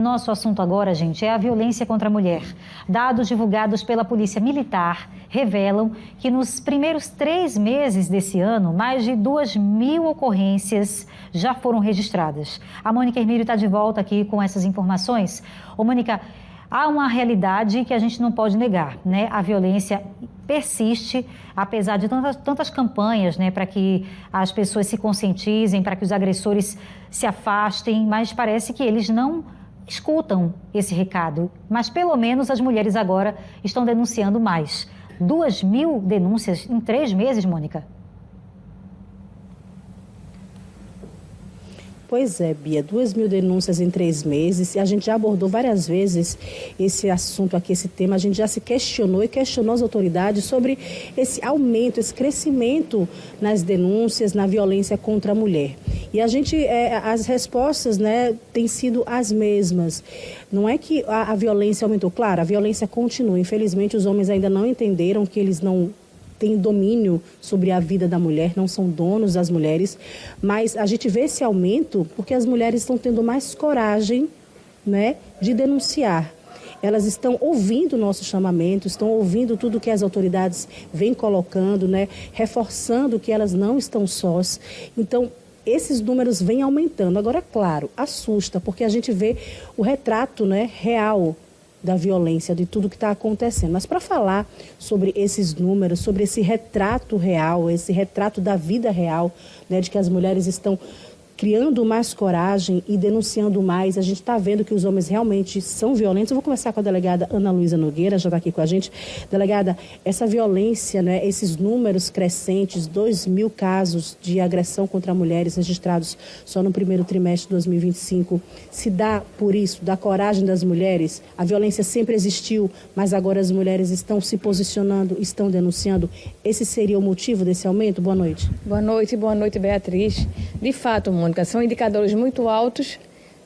Nosso assunto agora, gente, é a violência contra a mulher. Dados divulgados pela Polícia Militar revelam que nos primeiros 3 meses desse ano, mais de 2.000 ocorrências já foram registradas. A Mônica Hermílio está de volta aqui com essas informações. Ô, Mônica, há uma realidade que a gente não pode negar, né? A violência persiste, apesar de tantas campanhas, né, para que as pessoas se conscientizem, para que os agressores se afastem, mas parece que eles não escutam esse recado, mas pelo menos as mulheres agora estão denunciando mais. 2.000 denúncias em 3 meses, Mônica? Pois é, Bia, 2.000 denúncias em 3 meses. A gente já abordou várias vezes esse assunto aqui, esse tema. A gente já se questionou e questionou as autoridades sobre esse aumento, esse crescimento nas denúncias, na violência contra a mulher. E a gente, as respostas, né, têm sido as mesmas. Não é que a violência aumentou. Claro, a violência continua. Infelizmente, os homens ainda não entenderam que eles não têm domínio sobre a vida da mulher, não são donos das mulheres, mas a gente vê esse aumento porque as mulheres estão tendo mais coragem, né, de denunciar. Elas estão ouvindo o nosso chamamento, estão ouvindo tudo que as autoridades vêm colocando, né, reforçando que elas não estão sós. Então, esses números vêm aumentando. Agora, claro, assusta, porque a gente vê o retrato, né, real da violência, de tudo que está acontecendo. Mas para falar sobre esses números, sobre esse retrato real, esse retrato da vida real, né, de que as mulheres estão criando mais coragem e denunciando mais, a gente está vendo que os homens realmente são violentos. Eu vou começar com a delegada Ana Luísa Nogueira, já está aqui com a gente. Delegada, essa violência, né, esses números crescentes, 2.000 casos de agressão contra mulheres registrados só no primeiro trimestre de 2025, se dá por isso, da coragem das mulheres? A violência sempre existiu, mas agora as mulheres estão se posicionando, estão denunciando. Esse seria o motivo desse aumento? Boa noite. Boa noite, Beatriz. De fato, Mônica, são indicadores muito altos,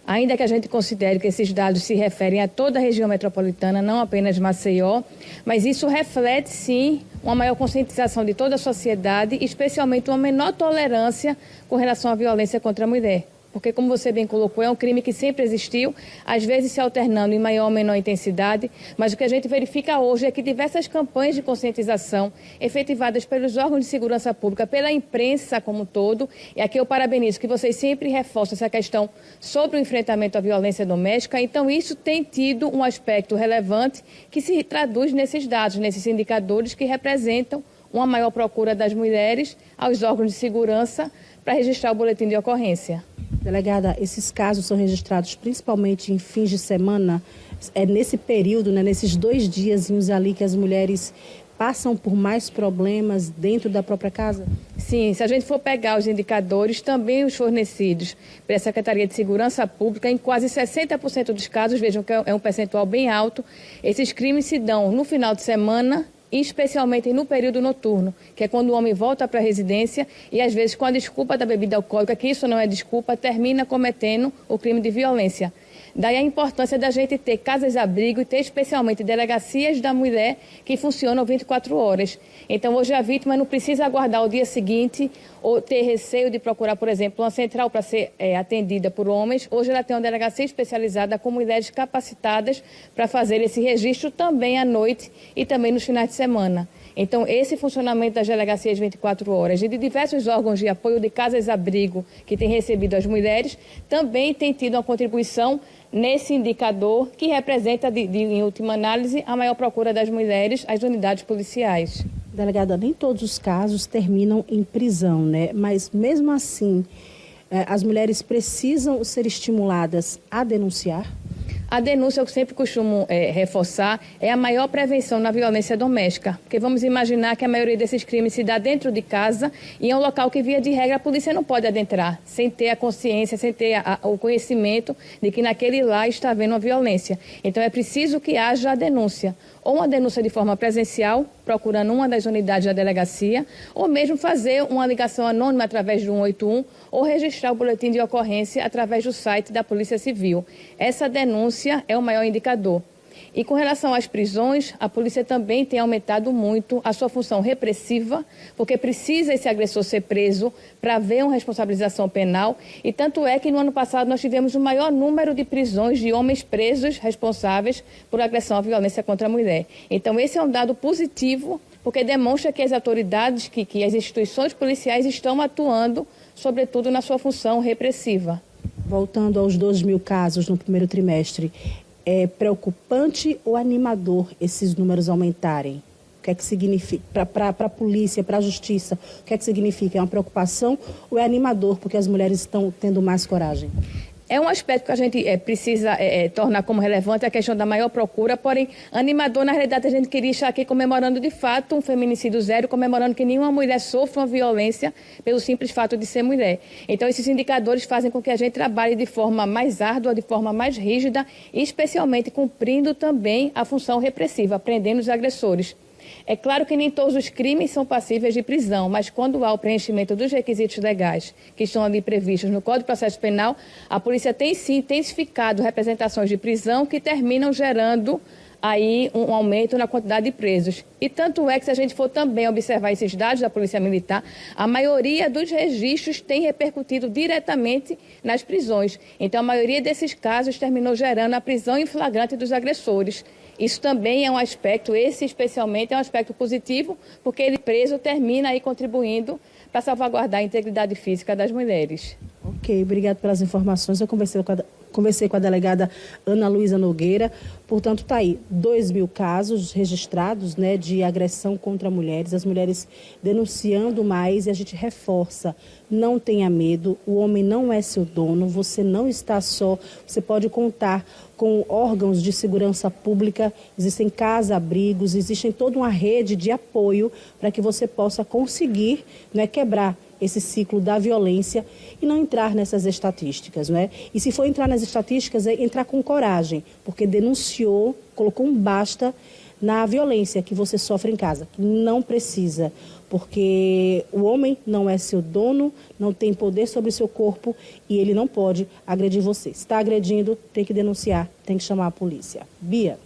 ainda que a gente considere que esses dados se referem a toda a região metropolitana, não apenas Maceió, mas isso reflete, sim, uma maior conscientização de toda a sociedade, especialmente uma menor tolerância com relação à violência contra a mulher. Porque, como você bem colocou, é um crime que sempre existiu, às vezes se alternando em maior ou menor intensidade, mas o que a gente verifica hoje é que diversas campanhas de conscientização efetivadas pelos órgãos de segurança pública, pela imprensa como um todo, e aqui eu parabenizo que vocês sempre reforçam essa questão sobre o enfrentamento à violência doméstica, então isso tem tido um aspecto relevante que se traduz nesses dados, nesses indicadores que representam uma maior procura das mulheres aos órgãos de segurança para registrar o boletim de ocorrência. Delegada, esses casos são registrados principalmente em fins de semana, é nesse período, né, nesses 2 diazinhos ali que as mulheres passam por mais problemas dentro da própria casa? Sim, se a gente for pegar os indicadores, também os fornecidos pela Secretaria de Segurança Pública, em quase 60% dos casos, vejam que é um percentual bem alto, esses crimes se dão no final de semana, especialmente no período noturno, que é quando o homem volta para a residência e, às vezes, com a desculpa da bebida alcoólica, que isso não é desculpa, termina cometendo o crime de violência. Daí a importância da gente ter casas-abrigo e ter especialmente delegacias da mulher que funcionam 24 horas. Então, hoje a vítima não precisa aguardar o dia seguinte ou ter receio de procurar, por exemplo, uma central para ser atendida por homens. Hoje ela tem uma delegacia especializada com mulheres capacitadas para fazer esse registro também à noite e também nos finais de semana. Então, esse funcionamento das delegacias 24 horas e de diversos órgãos de apoio de casas-abrigo que têm recebido as mulheres também tem tido uma contribuição nesse indicador que representa, em última análise, a maior procura das mulheres às unidades policiais. Delegada, nem todos os casos terminam em prisão, né? Mas, mesmo assim, as mulheres precisam ser estimuladas a denunciar? A denúncia, eu sempre costumo reforçar, é a maior prevenção na violência doméstica. Porque vamos imaginar que a maioria desses crimes se dá dentro de casa e é um local que, via de regra, a polícia não pode adentrar, sem ter a consciência, sem ter o conhecimento de que naquele lar está havendo uma violência. Então, é preciso que haja a denúncia. Ou uma denúncia de forma presencial, procurando uma das unidades da delegacia, ou mesmo fazer uma ligação anônima através do 181, ou registrar o boletim de ocorrência através do site da Polícia Civil. Essa denúncia é o maior indicador. E com relação às prisões, a polícia também tem aumentado muito a sua função repressiva, porque precisa esse agressor ser preso para haver uma responsabilização penal. E tanto é que no ano passado nós tivemos o maior número de prisões de homens presos responsáveis por agressão à violência contra a mulher. Então esse é um dado positivo, porque demonstra que as autoridades, que as instituições policiais estão atuando, sobretudo na sua função repressiva. Voltando aos 2.000 casos no primeiro trimestre, é preocupante ou animador esses números aumentarem? O que é que significa para a polícia, para a justiça? O que é que significa? É uma preocupação ou é animador porque as mulheres estão tendo mais coragem? É um aspecto que a gente precisa tornar como relevante a questão da maior procura, porém, animador, na realidade, a gente queria estar aqui comemorando de fato um feminicídio zero, comemorando que nenhuma mulher sofre uma violência pelo simples fato de ser mulher. Então, esses indicadores fazem com que a gente trabalhe de forma mais árdua, de forma mais rígida, e especialmente cumprindo também a função repressiva, prendendo os agressores. É claro que nem todos os crimes são passíveis de prisão, mas quando há o preenchimento dos requisitos legais que estão ali previstos no Código de Processo Penal, a polícia tem sim intensificado representações de prisão que terminam gerando aí um aumento na quantidade de presos. E tanto é que, se a gente for também observar esses dados da Polícia Militar, a maioria dos registros tem repercutido diretamente nas prisões. Então, a maioria desses casos terminou gerando a prisão em flagrante dos agressores. Isso também é um aspecto, esse especialmente é um aspecto positivo, porque ele preso termina aí contribuindo para salvaguardar a integridade física das mulheres. Ok, obrigado pelas informações. Eu conversei com a delegada Ana Luísa Nogueira. Portanto, está aí 2.000 casos registrados, né, de agressão contra mulheres, as mulheres denunciando mais, e a gente reforça, não tenha medo, o homem não é seu dono, você não está só, você pode contar com órgãos de segurança pública, existem casa-abrigos, existe toda uma rede de apoio para que você possa conseguir, né, quebrar esse ciclo da violência e não entrar nessas estatísticas, não é? E se for entrar nas estatísticas, é entrar com coragem, porque denunciou, colocou um basta na violência que você sofre em casa. Não precisa, porque o homem não é seu dono, não tem poder sobre o seu corpo e ele não pode agredir você. Se está agredindo, tem que denunciar, tem que chamar a polícia. Bia.